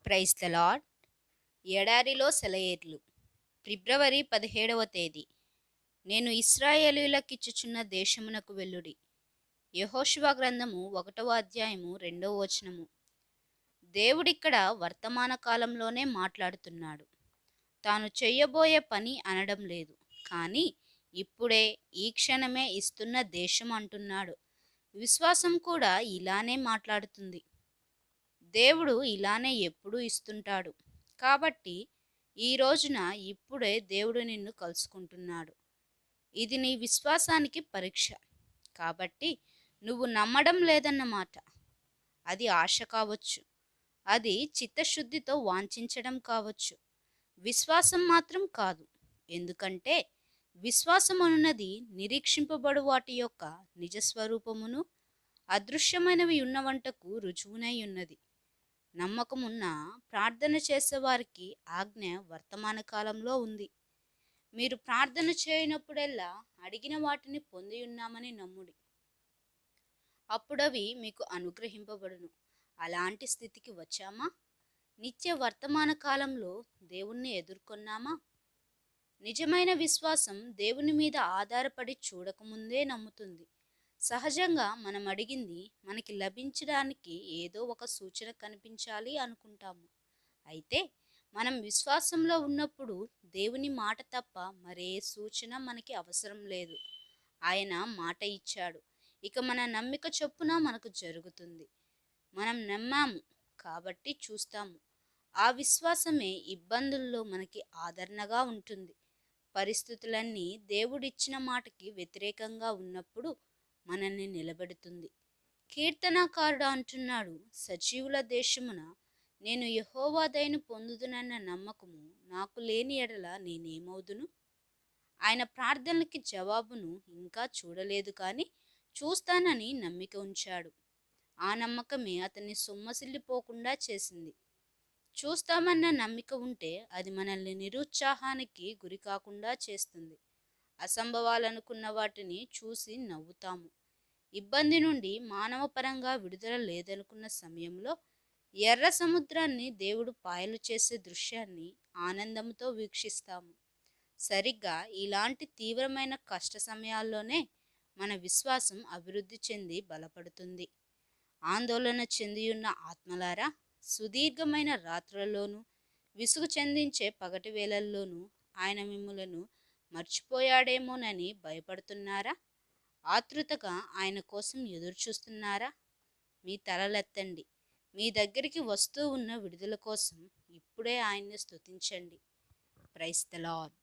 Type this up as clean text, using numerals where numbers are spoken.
Praise the lord. ఎడారిలో సెలయేర్లు. ఫిబ్రవరి 17వ తేదీ. నేను ఇశ్రాయేలీయులకిచ్చుచున్న దేశమునకు వెళ్ళుడి. యెహోషువ గ్రంథము 1వ అధ్యాయము 2వ వచనము. దేవుడిక్కడ వర్తమాన కాలంలోనే మాట్లాడుతున్నాడు. తాను చెయ్యబోయే పని అనడం లేదు, కానీ ఇప్పుడే ఈ క్షణమే ఇస్తున్న దేశం అంటున్నాడు. విశ్వాసం కూడా ఇలానే మాట్లాడుతుంది. దేవుడు ఇలానే ఎప్పుడూ ఇస్తుంటాడు. కాబట్టి ఈ రోజున ఇప్పుడే దేవుడు నిన్ను కలుసుకుంటున్నాడు. ఇది నీ విశ్వాసానికి పరీక్ష. కాబట్టి నువ్వు నమ్మడం లేదన్నమాట. అది ఆశ కావచ్చు, అది చిత్తశుద్ధితో వాంఛించడం కావచ్చు. విశ్వాసం మాత్రం కాదు. ఎందుకంటే విశ్వాసం అనున్నది నిరీక్షింపబడు వాటి యొక్క నిజస్వరూపమును, అదృశ్యమైనవి ఉన్నవంటకు రుజువునై ఉన్నది. నమ్మకమున్న ప్రార్థన చేసేవారికి ఆజ్ఞ వర్తమాన కాలంలో ఉంది. మీరు ప్రార్థన చేయనప్పుడెల్లా అడిగిన వాటిని పొంది ఉన్నామని నమ్ముడి, అప్పుడవి మీకు అనుగ్రహింపబడును. అలాంటి స్థితికి వచ్చామా? నిత్య వర్తమాన కాలంలో దేవుణ్ణి ఎదుర్కొన్నామా? నిజమైన విశ్వాసం దేవుని మీద ఆధారపడి చూడకముందే నమ్ముతుంది. సహజంగా మనం అడిగింది మనకి లభించడానికి ఏదో ఒక సూచన కనిపించాలి అనుకుంటాము. అయితే మనం విశ్వాసంలో ఉన్నప్పుడు దేవుని మాట తప్ప మరే సూచన మనకి అవసరం లేదు. ఆయన మాట ఇచ్చాడు, ఇక మన నమ్మిక చొప్పున మనకు జరుగుతుంది. మనం నమ్మాము కాబట్టి చూస్తాము. ఆ విశ్వాసమే ఇబ్బందుల్లో మనకి ఆదరణగా ఉంటుంది. పరిస్థితులన్నీ దేవుడిచ్చిన మాటకి వ్యతిరేకంగా ఉన్నప్పుడు మనల్ని నిలబెడుతుంది. కీర్తనాకారుడు అంటున్నాడు, సజీవుల దేశమున నేను యెహోవా దయను పొందుదునన్న నమ్మకము నాకు లేని ఎడల నేనేమవుదును? ఆయన ప్రార్థనలకి జవాబును ఇంకా చూడలేదు, కానీ చూస్తానని నమ్మిక ఉంచాడు. ఆ నమ్మకమే అతన్ని సొమ్మసిల్లిపోకుండా చేసింది. చూస్తామన్న నమ్మిక ఉంటే అది మనల్ని నిరుత్సాహానికి గురి కాకుండా చేస్తుంది. అసంభవాలనుకున్న వాటిని చూసి నవ్వుతాము. ఇబ్బంది నుండి మానవపరంగా విడుదల లేదనుకున్న సమయంలో ఎర్ర సముద్రాన్ని దేవుడు పాయలు చేసే దృశ్యాన్ని ఆనందంతో వీక్షిస్తాము. సరిగ్గా ఇలాంటి తీవ్రమైన కష్ట సమయాల్లోనే మన విశ్వాసం అభివృద్ధి చెంది బలపడుతుంది. ఆందోళన చెందియున్న ఆత్మలారా, సుదీర్ఘమైన రాత్రులలోనూ విసుగు చెందించే పగటి వేళల్లోనూ ఆయన మిమ్ములను మర్చిపోయాడేమోనని భయపడుతున్నారా? ఆతృతగా ఆయన కోసం ఎదురుచూస్తున్నారా? మీ తలలెత్తండి. మీ దగ్గరికి వస్తూ ఉన్న విడుదల కోసం ఇప్పుడే ఆయన్ని స్తుతించండి. Praise the lord.